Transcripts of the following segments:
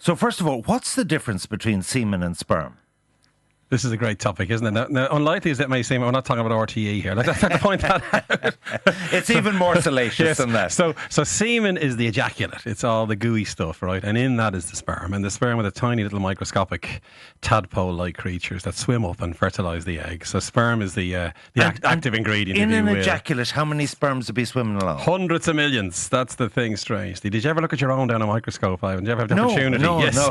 So first of all, what's the difference between semen and sperm? This is a great topic, isn't it? Now, unlikely as it may seem, we're not talking about RTE here. Let's have to point that out. It's even more salacious than that. So semen is the ejaculate. It's all the gooey stuff, right? And in that is the sperm. And the sperm are the tiny little microscopic tadpole-like creatures that swim up and fertilise the egg. So sperm is the active ingredient. In an ejaculate, how many sperms would be swimming along? Hundreds of millions. That's the thing, strangely. Did you ever look at your own down a microscope, Ivan? Did you ever have the opportunity? No, yes, no.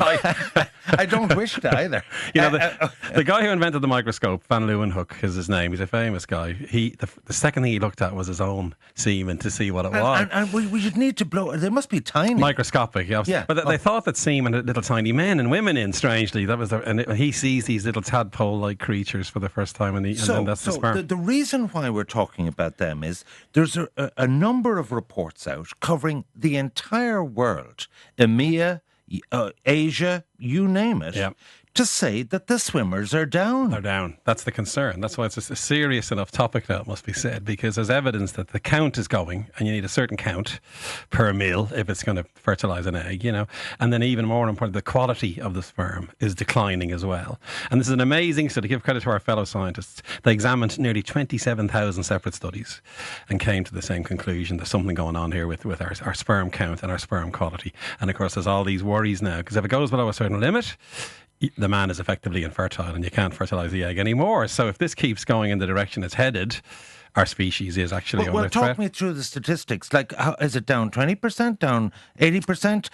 I don't wish to either. You know, the guy who invented the microscope, Van Leeuwenhoek is his name. He's a famous guy. The second thing he looked at was his own semen to see what it was. And we should need to blow. They must be tiny. Microscopic, yeah. But they thought that semen had little tiny men and women in. Strangely, that was and he sees these little tadpole-like creatures for the first time, and then that's the sperm. The reason why we're talking about them is there's a number of reports out covering the entire world, EMEA, Asia, you name it, to say that the swimmers are down. They're down. That's the concern. That's why it's a serious enough topic now, it must be said, because there's evidence that the count is going, and you need a certain count per mil if it's going to fertilise an egg, you know. And then even more important, the quality of the sperm is declining as well. And this is an amazing study. Give credit to our fellow scientists. They examined nearly 27,000 separate studies and came to the same conclusion. There's something going on here with our sperm count and our sperm quality. And of course, there's all these worries now, because if it goes below a certain limit, the man is effectively infertile and you can't fertilise the egg anymore. So if this keeps going in the direction it's headed, our species is actually under threat. Talk me through the statistics. Like, is it down 20%, down 80%?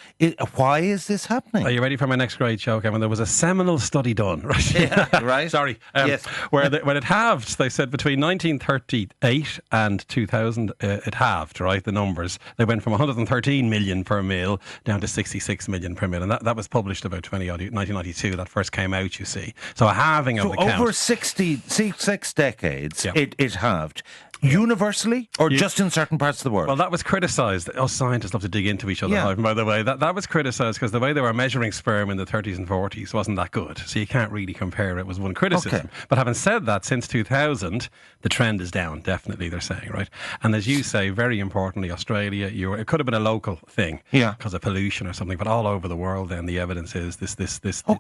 Why is this happening? Are you ready for my next great show, Kevin? There was a seminal study done, right? Yeah, right. Sorry. Yes. When it halved, they said between 1938 and 2000, it halved, right, the numbers. They went from 113 million per mil down to 66 million per mil. And that was published about 1992. That first came out, you see. So a halving of the count. So over 6 decades, it halved. Universally or just in certain parts of the world? Well, that was criticised. Us scientists love to dig into each other, Ivan, by the way. That was criticised because the way they were measuring sperm in the 30s and 40s wasn't that good. So you can't really compare it, was one criticism. Okay. But having said that, since 2000, the trend is down, definitely, they're saying, right? And as you say, very importantly, Australia, it could have been a local thing because of pollution or something, but all over the world then the evidence is this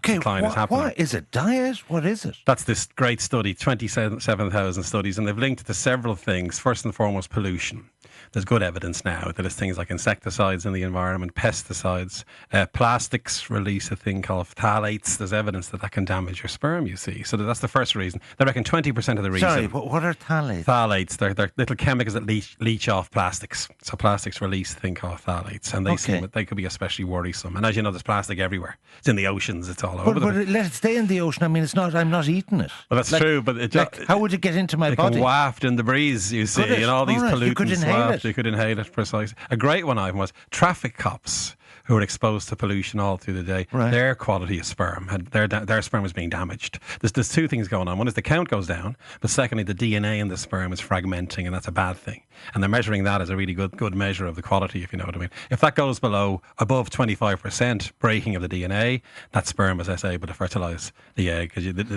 decline is happening. What is it? Diet? What is it? That's this great study, 27,000 studies, and they've linked it to several things. First and foremost, pollution. There's good evidence now that it's things like insecticides in the environment, pesticides, plastics release a thing called phthalates. There's evidence that can damage your sperm, you see. So that's the first reason. They reckon 20% of the reason. Sorry, what are phthalates? Phthalates, they're little chemicals that leach off plastics. So plastics release a thing called phthalates, and they could be especially worrisome. And as you know, there's plastic everywhere. It's in the oceans, it's all over. But let it stay in the ocean. I mean, I'm not eating it. Well, that's true, but how would it get into my body? It can waft in the breeze, you see, and all these pollutants. You could inhale it. You could inhale it, precisely. A great one, Ivan, was traffic cops who are exposed to pollution all through the day. Right. Their quality of sperm, their sperm was being damaged. There's two things going on. One is the count goes down, but secondly, the DNA in the sperm is fragmenting, and that's a bad thing. And they're measuring that as a really good measure of the quality, if you know what I mean. If that goes above 25% breaking of the DNA, that sperm is less able to fertilise the egg.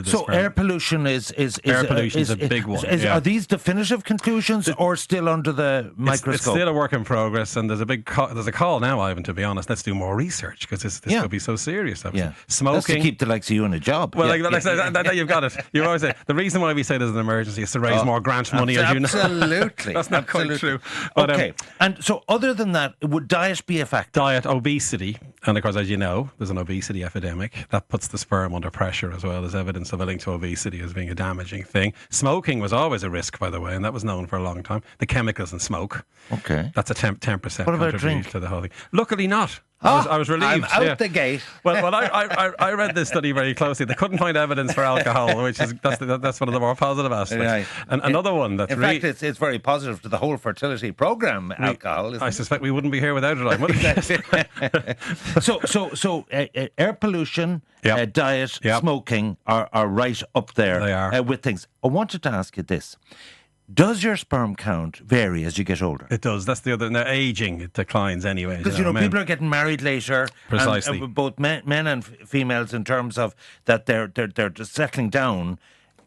So air pollution is a big one. Are these definitive conclusions or still under the microscope? It's still a work in progress, and there's a call now, Ivan, to be honest. Let's do more research because this could be so serious. Yeah. Smoking. That's to keep the likes of you in a job. Well, you've got it. You always say the reason why we say there's an emergency is to raise more grant money, as you know. Absolutely. That's not quite true. But, okay. And so other than that, would diet be a factor? Diet, obesity, and of course, as you know, there's an obesity epidemic. That puts the sperm under pressure as well. There's evidence of a link to obesity as being a damaging thing. Smoking was always a risk, by the way, and that was known for a long time. The chemicals in smoke. Okay. That's a 10% what about contribution to the whole thing. Luckily not. I was relieved. I'm out the gate. Well, I read this study very closely. They couldn't find evidence for alcohol, which is that's one of the more positive aspects. Right. And another one that's in fact, it's very positive to the whole fertility program. Alcohol. Isn't I suspect we wouldn't be here without it. So air pollution, diet, smoking are right up there. They are with things. I wanted to ask you this. Does your sperm count vary as you get older? It does. That's the other. Now, aging, it declines anyway. Because, people are getting married later. Precisely. And, both men and females, in terms of that they're just settling down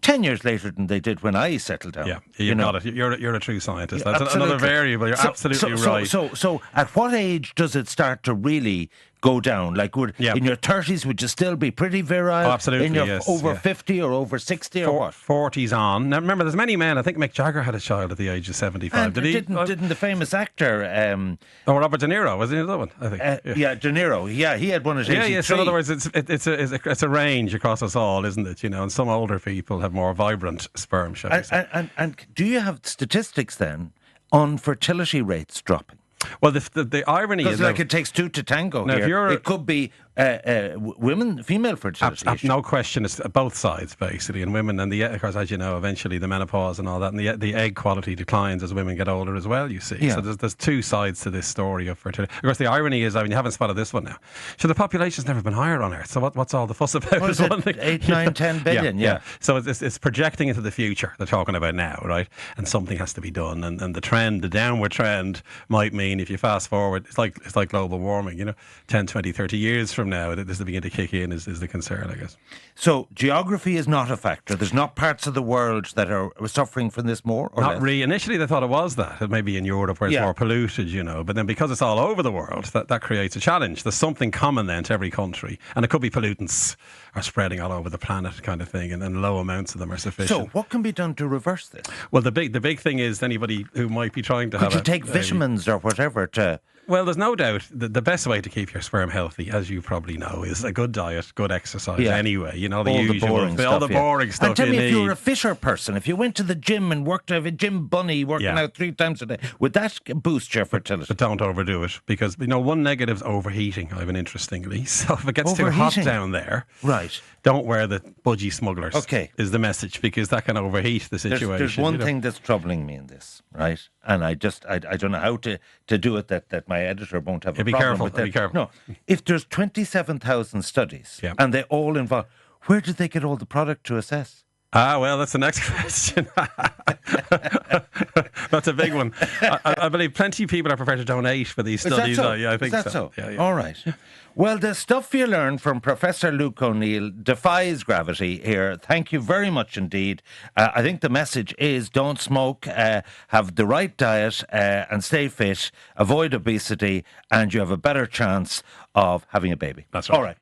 10 years later than they did when I settled down. Yeah, you got it. You're a true scientist. That's another variable. You're absolutely right. So at what age does it start to really go down? Like, in your 30s, would you still be pretty virile? Oh, absolutely, in your yes. Over 50 or over 60 or what? 40s on. Now, remember, there's many men. I think Mick Jagger had a child at the age of 75. And didn't the famous actor... Robert De Niro, was he another one, I think? Yeah, De Niro. Yeah, he had one at 83. Yeah, so in other words, it's a range across us all, isn't it? You know, and some older people have more vibrant sperm, shall we say. And do you have statistics then on fertility rates dropping? Well, the irony is... Because it takes two to tango now, here. It could be female fertility. No question. It's both sides, basically. And women, and of course, as you know, eventually the menopause and all that, and the egg quality declines as women get older as well, you see. Yeah. So there's two sides to this story of fertility. Of course, the irony is, I mean, you haven't spotted this one now. So the population's never been higher on Earth. So what's all the fuss about? What is it? 8, 9, 10 billion, yeah. So it's projecting into the future, they're talking about now, right? And something has to be done. And the trend, the downward trend, might mean, if you fast forward, it's like global warming, 10, 20, 30 years from now, this will begin to kick in is the concern, I guess. So geography is not a factor. There's not parts of the world that are suffering from this more or not less? Really. Initially they thought it was that. It may be in Europe where it's more polluted, but then because it's all over the world, that creates a challenge. There's something common then to every country, and it could be pollutants are spreading all over the planet kind of thing, and low amounts of them are sufficient. So what can be done to reverse this? Well, the big thing is anybody who might be trying to Could you take vitamins or whatever to... Well, there's no doubt the best way to keep your sperm healthy, as you probably know, is a good diet, good exercise anyway. All the boring stuff. And tell me, if you were a fitter person, if you went to the gym and worked out a gym bunny working out 3 times a day, would that boost your fertility? But don't overdo it, because one negative is overheating, Ivan, interestingly. So if it gets too hot down there, right, don't wear the budgie smugglers. Okay, is the message, because that can overheat the situation. There's one thing that's troubling me in this, right? And I don't know how to do it that my editor won't have a problem with that. Be careful. No, if there's 27,000 studies and they all involve, where did they get all the product to assess? Well, that's the next question. That's a big one. I believe plenty of people are prepared to donate for these studies. So? Yeah, I think so. so. Yeah. All right. Well, the stuff you learn from Professor Luke O'Neill defies gravity here. Thank you very much indeed. I think the message is don't smoke, have the right diet and stay fit, avoid obesity, and you have a better chance of having a baby. That's right. All right.